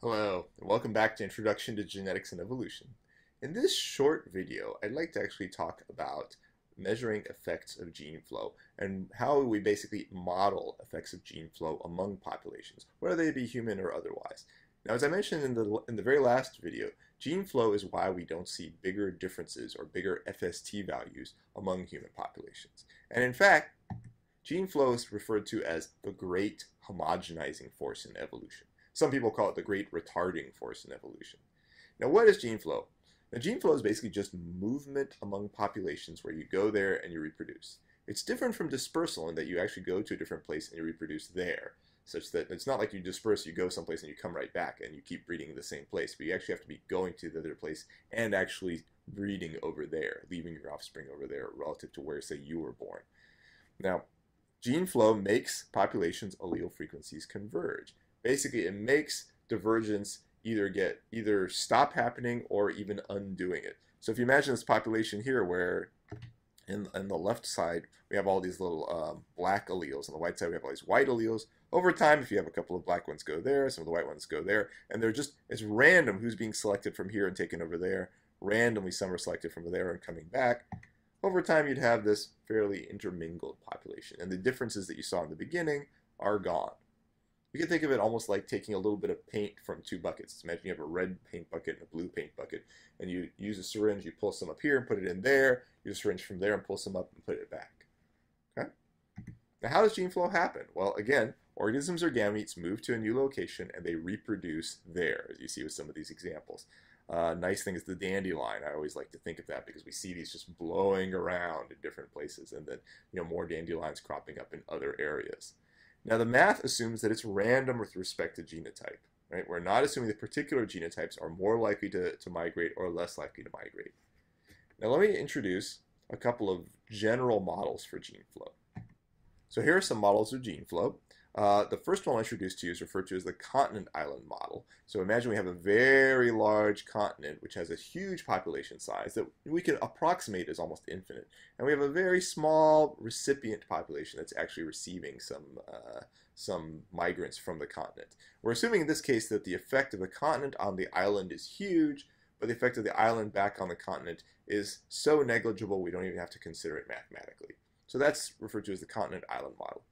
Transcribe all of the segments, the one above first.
Hello, and welcome back to Introduction to Genetics and Evolution. In this short video, I'd like to actually talk about measuring effects of gene flow and how we basically model effects of gene flow among populations, whether they be human or otherwise. Now, as I mentioned in the very last video, gene flow is why we don't see bigger differences or bigger FST values among human populations. And in fact, gene flow is referred to as the great homogenizing force in evolution. Some people call it the great retarding force in evolution. Now, what is gene flow? Now, gene flow is basically just movement among populations where you go there and you reproduce. It's different from dispersal in that you actually go to a different place and you reproduce there, such that it's not like you disperse, you go someplace and you come right back and you keep breeding in the same place, but you actually have to be going to the other place and actually breeding over there, leaving your offspring over there relative to where, say, you were born. Now, gene flow makes populations' allele frequencies converge. Basically, it makes divergence either stop happening or even undoing it. So if you imagine this population here where in the left side we have all these little black alleles, on the right side we have all these white alleles. Over time, if you have a couple of black ones go there, some of the white ones go there, and it's random who's being selected from here and taken over there. Randomly, some are selected from there and coming back. Over time, you'd have this fairly intermingled population, and the differences that you saw in the beginning are gone. You can think of it almost like taking a little bit of paint from two buckets. Imagine you have a red paint bucket and a blue paint bucket, and you use a syringe, you pull some up here and put it in there, use a syringe from there and pull some up and put it back. Okay? Now, how does gene flow happen? Well, again, organisms or gametes move to a new location and they reproduce there, as you see with some of these examples. Nice thing is the dandelion. I always like to think of that because we see these just blowing around in different places, and then more dandelions cropping up in other areas. Now, the math assumes that it's random with respect to genotype. Right? We're not assuming that particular genotypes are more likely to migrate or less likely to migrate. Now, let me introduce a couple of general models for gene flow. So here are some models of gene flow. The first one I'll introduce to you is referred to as the continent island model. So imagine we have a very large continent which has a huge population size that we can approximate as almost infinite. And we have a very small recipient population that's actually receiving some migrants from the continent. We're assuming in this case that the effect of the continent on the island is huge, but the effect of the island back on the continent is so negligible we don't even have to consider it mathematically. So that's referred to as the continent island model.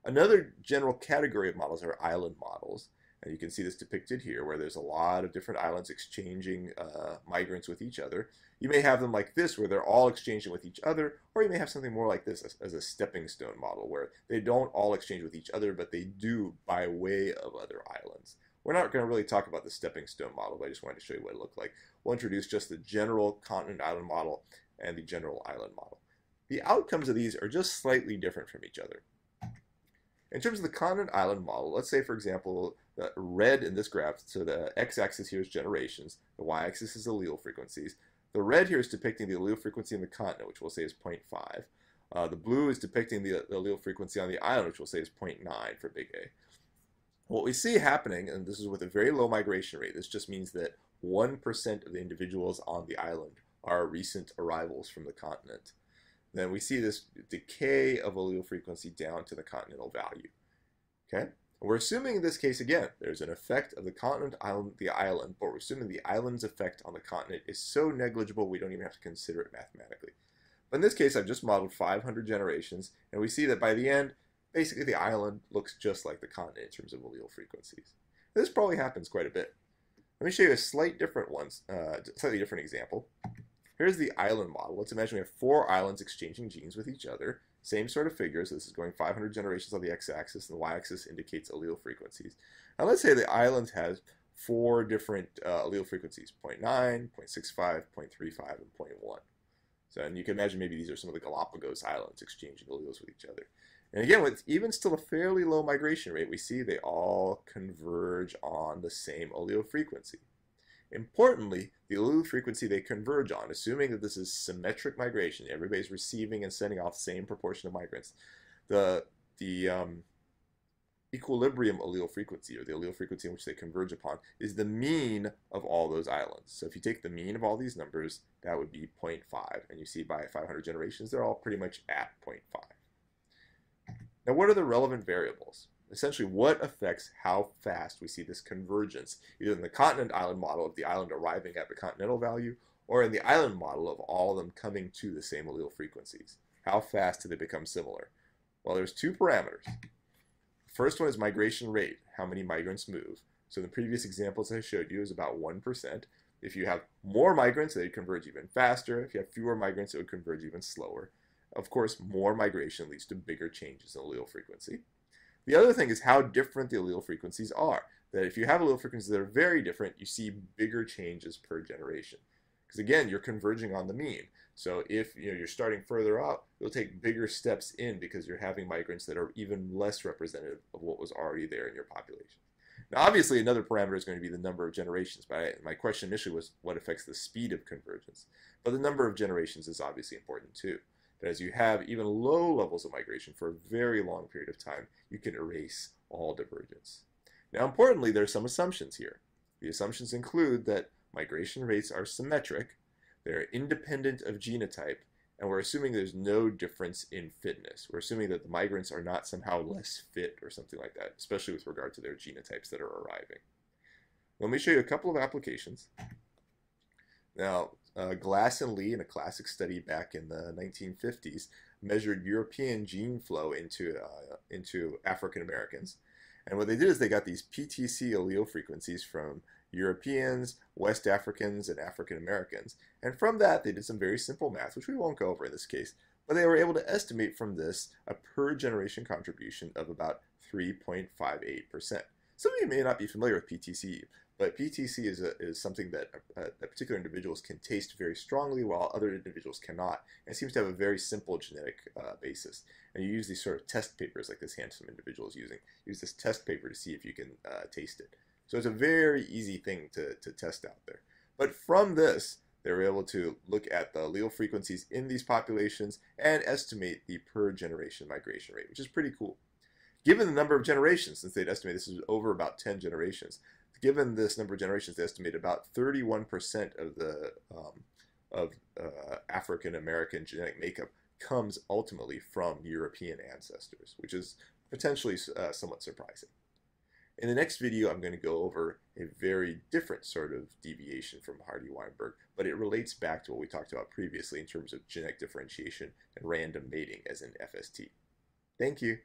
Another general category of models are island models, and you can see this depicted here where there's a lot of different islands exchanging migrants with each other. You may have them like this where they're all exchanging with each other, or you may have something more like this as a stepping stone model where they don't all exchange with each other, but they do by way of other islands. We're not going to really talk about the stepping stone model, but I just wanted to show you what it looked like. We'll introduce just the general continent island model and the general island model. The outcomes of these are just slightly different from each other. In terms of the continent island model, let's say, for example, the red in this graph, so the x-axis here is generations, the y-axis is allele frequencies. The red here is depicting the allele frequency in the continent, which we'll say is 0.5. The blue is depicting the allele frequency on the island, which we'll say is 0.9 for big A. What we see happening, and this is with a very low migration rate, this just means that 1% of the individuals on the island are recent arrivals from the continent. Then we see this decay of allele frequency down to the continental value. Okay? We're assuming in this case, again, there's an effect of the continent, the island, but we're assuming the island's effect on the continent is so negligible we don't even have to consider it mathematically. But in this case, I've just modeled 500 generations, and we see that by the end, basically the island looks just like the continent in terms of allele frequencies. This probably happens quite a bit. Let me show you a slightly different example. Here's the island model. Let's imagine we have 4 islands exchanging genes with each other. Same sort of figures. This is going 500 generations on the x-axis, and the y-axis indicates allele frequencies. Now let's say the island has 4 different allele frequencies, 0.9, 0.65, 0.35, and 0.1. So, and you can imagine maybe these are some of the Galapagos Islands exchanging alleles with each other. And again, with even still a fairly low migration rate, we see they all converge on the same allele frequency. Importantly, the allele frequency they converge on, assuming that this is symmetric migration, everybody's receiving and sending off the same proportion of migrants, the equilibrium allele frequency, or the allele frequency in which they converge upon, is the mean of all those islands. So if you take the mean of all these numbers, that would be 0.5, and you see by 500 generations, they're all pretty much at 0.5. Now, what are the relevant variables? essentially what affects how fast we see this convergence, either in the continent island model of the island arriving at the continental value, or in the island model of all of them coming to the same allele frequencies. How fast do they become similar? Well, there's two parameters. The first one is migration rate, how many migrants move. So in the previous examples I showed you is about 1%. If you have more migrants, they converge even faster. If you have fewer migrants, it would converge even slower. Of course, more migration leads to bigger changes in allele frequency. The other thing is how different the allele frequencies are. That if you have allele frequencies that are very different, you see bigger changes per generation. Because again, you're converging on the mean. So if you're starting further out, you'll take bigger steps in because you're having migrants that are even less representative of what was already there in your population. Now, obviously, another parameter is going to be the number of generations. But my question initially was what affects the speed of convergence. But the number of generations is obviously important too. That as you have even low levels of migration for a very long period of time, you can erase all divergence. Now, importantly, there are some assumptions here. The assumptions include that migration rates are symmetric, they're independent of genotype, and we're assuming there's no difference in fitness. We're assuming that the migrants are not somehow less fit or something like that, especially with regard to their genotypes that are arriving. Let me show you a couple of applications. Now, Glass and Lee, in a classic study back in the 1950s, measured European gene flow into African Americans. And what they did is they got these PTC allele frequencies from Europeans, West Africans, and African Americans. And from that, they did some very simple math, which we won't go over in this case. But they were able to estimate from this a per generation contribution of about 3.58%. Some of you may not be familiar with PTC, but PTC is something that particular individuals can taste very strongly while other individuals cannot. And it seems to have a very simple genetic basis. And you use these sort of test papers like this handsome individual is using. Use this test paper to see if you can taste it. So it's a very easy thing to test out there. But from this, they were able to look at the allele frequencies in these populations and estimate the per generation migration rate, which is pretty cool. Given the number of generations, since they'd estimate this is over about 10 generations, given this number of generations, they estimate about 31% of African American genetic makeup comes ultimately from European ancestors, which is potentially somewhat surprising. In the next video, I'm going to go over a very different sort of deviation from Hardy-Weinberg, but it relates back to what we talked about previously in terms of genetic differentiation and random mating as in FST. Thank you.